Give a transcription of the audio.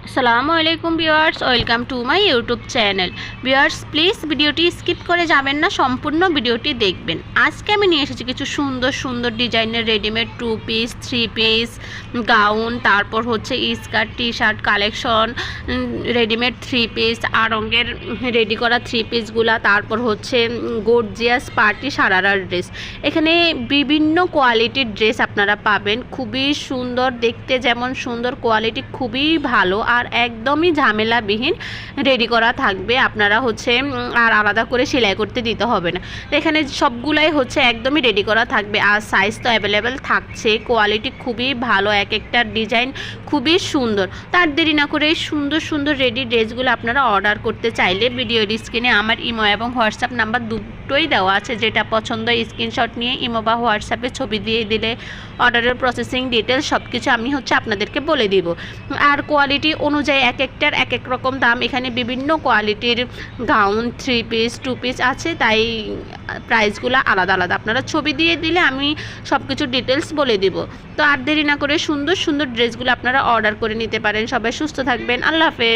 আসসালামু আলাইকুম viewers, welcome to my YouTube channel. Viewers, please ভিডিওটি স্কিপ করে যাবেন না, সম্পূর্ণ ভিডিওটি দেখবেন। আজকে আমি নিয়ে এসেছি কিছু সুন্দর সুন্দর ডিজাইনের রেডিমেড 2 পিস 3 পিস গাউন, তারপর হচ্ছে skirt T shirt collection, readymade 3 piece আরঙের রেডি করা 3 পিসগুলা, তারপর হচ্ছে গর্জিয়াস পার্টি সারারার ড্রেস। এখানে বিভিন্ন কোয়ালিটির ড্রেস আপনারা পাবেন, খুবই সুন্দর দেখতে, যেমন সুন্দর কোয়ালিটি খুবই ভালো আর একদমই ঝামেলাবিহীন রেডি করা থাকবে। আপনারা হচ্ছে আর আলাদা করে সেলাই করতে দিতে হবে না। এখানে সবগুলাই হচ্ছে একদমই রেডি করা থাকবে আর সাইজ তো অ্যাভেলেবেল থাকছে। কোয়ালিটি খুবই ভালো, এক একটা ডিজাইন খুবই সুন্দর। তার দেরি না করে সুন্দর সুন্দর রেডি ড্রেসগুলো আপনারা অর্ডার করতে চাইলে ভিডিওর স্ক্রিনে আমার ইমো এবং হোয়াটসঅ্যাপ নাম্বার দুটোই দেওয়া আছে। যেটা পছন্দ স্ক্রিনশট নিয়ে ইমো বা হোয়াটসঅ্যাপে ছবি দিয়ে দিলে অর্ডারের প্রসেসিং ডিটেলস সব কিছু আমি হচ্ছে আপনাদেরকে বলে দিব। আর কোয়ালিটি অনুযায়ী এক একটার এক এক রকম দাম। এখানে বিভিন্ন কোয়ালিটির গাউন 3 পিস 2 পিস আছে, তাই প্রাইসগুলো আলাদা আলাদা। আপনারা ছবি দিয়ে দিলে আমি সব কিছু ডিটেলস বলে দিব। তো আর দেরি না করে সুন্দর সুন্দর ড্রেসগুলো আপনারা অর্ডার করে নিতে পারেন। সবাই সুস্থ থাকবেন। আল্লাহ হাফেজ।